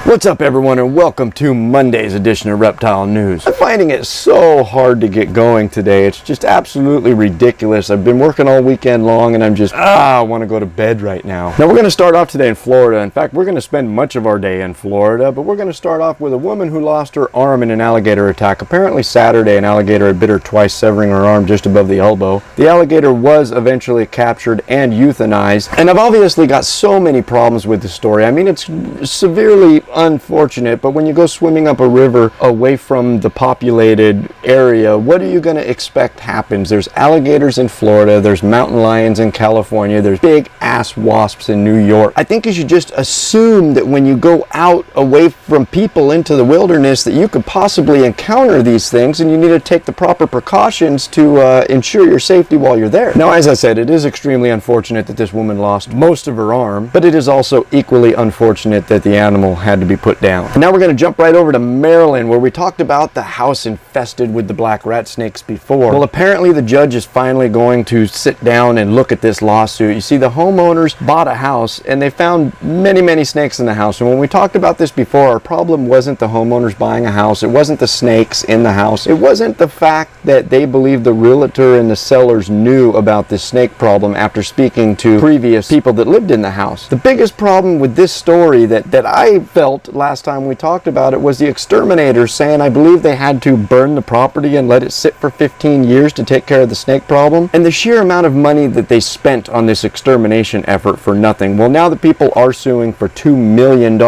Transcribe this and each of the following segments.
What's up everyone, and welcome to Monday's edition of Reptile News. I'm finding it so hard to get going today. It's just absolutely ridiculous. I've been working all weekend long and I'm just, I want to go to bed right now. Now we're going to start off today in Florida. In fact, we're going to spend much of our day in Florida, but we're going to start off with a woman who lost her arm in an alligator attack. Apparently Saturday, an alligator had bit her twice, severing her arm just above the elbow. The alligator was eventually captured and euthanized. And I've obviously got so many problems with this story. I mean, it's severely unfortunate, but when you go swimming up a river away from the populated area, what are you going to expect happens? There's alligators in Florida, there's mountain lions in California, there's big ass wasps in New York. I think you should just assume that when you go out away from people into the wilderness that you could possibly encounter these things, and you need to take the proper precautions to ensure your safety while you're there. Now, as I said, it is extremely unfortunate that this woman lost most of her arm, but it is also equally unfortunate that the animal had to be put down. And now we're going to jump right over to Maryland, where we talked about the house infested with the black rat snakes before. Well, apparently the judge is finally going to sit down and look at this lawsuit. You see, the homeowners bought a house and they found many snakes in the house. And when we talked about this before, our problem wasn't the homeowners buying a house. It wasn't the snakes in the house. It wasn't the fact that they believed the realtor and the sellers knew about this snake problem after speaking to previous people that lived in the house. The biggest problem with this story that I felt last time we talked about it was the exterminators saying, I believe they had to burn the property and let it sit for 15 years to take care of the snake problem, and the sheer amount of money that they spent on this extermination effort for nothing. Well, now the people are suing for $2 million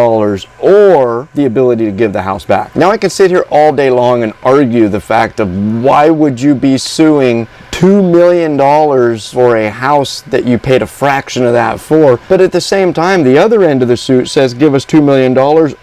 or the ability to give the house back. Now I can sit here all day long and argue the fact of why would you be suing $2 million for a house that you paid a fraction of that for, but at the same time the other end of the suit says give us $2 million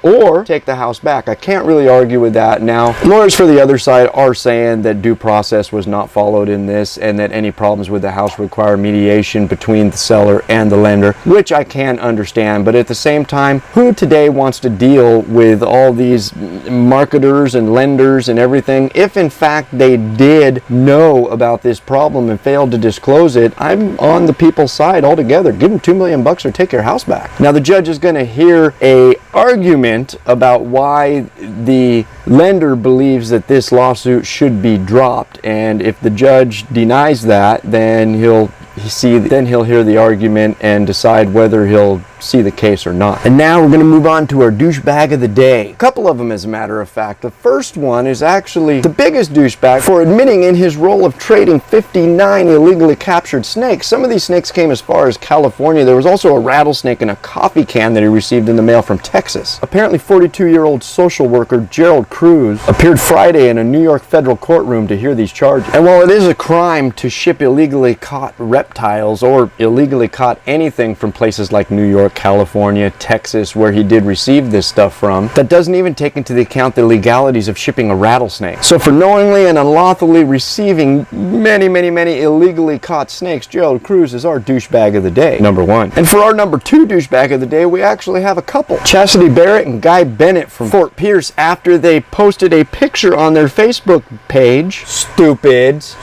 or take the house back. I can't really argue with that. Now, lawyers for the other side are saying that due process was not followed in this and that any problems with the house require mediation between the seller and the lender, which I can understand, but at the same time, who today wants to deal with all these marketers and lenders and everything if in fact they did know about this problem and failed to disclose it? I'm on the people's side altogether. Give them $2 million or take your house back. Now the judge is going to hear a argument about why the lender believes that this lawsuit should be dropped, and if the judge denies that, then he'll hear the argument and decide whether he'll see the case or not. And now we're going to move on to our douchebag of the day. A couple of them, as a matter of fact. The first one is actually the biggest douchebag for admitting in his role of trading 59 illegally captured snakes. Some of these snakes came as far as California. There was also a rattlesnake in a coffee can that he received in the mail from Texas. Apparently 42-year-old social worker Gerald Cruz appeared Friday in a New York federal courtroom to hear these charges. And while it is a crime to ship illegally caught reptiles or illegally caught anything from places like New York, California, Texas, where he did receive this stuff from, that doesn't even take into account the legalities of shipping a rattlesnake. So for knowingly and unlawfully receiving many illegally caught snakes, Gerald Cruz is our douchebag of the day, number one. And for our number two douchebag of the day, we actually have a couple. Chastity Barrett and Guy Bennett from Fort Pierce, after they posted a picture on their Facebook page. Stupids.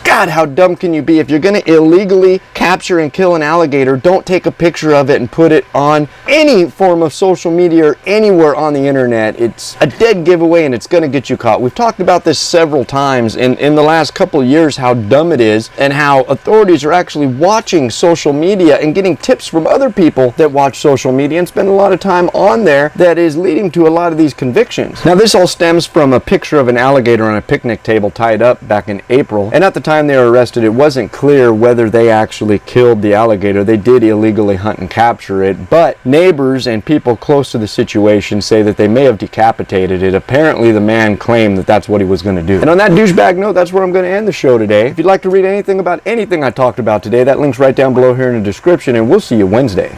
God, how dumb can you be? If you're going to illegally capture and kill an alligator, don't take a picture of it and put it on any form of social media or anywhere on the internet. It's a dead giveaway and it's going to get you caught. We've talked about this several times in the last couple of years, how dumb it is and how authorities are actually watching social media and getting tips from other people that watch social media and spend a lot of time on there that is leading to a lot of these convictions. Now, this all stems from a picture of an alligator on a picnic table tied up back in April, and at the time they were arrested, it wasn't clear whether they actually killed the alligator. They did illegally hunt and capture it, but neighbors and people close to the situation say that they may have decapitated it. Apparently the man claimed that that's what he was going to do. And on that douchebag note, that's where I'm going to end the show today. If you'd like to read anything about anything I talked about today, that link's right down below here in the description, and we'll see you Wednesday.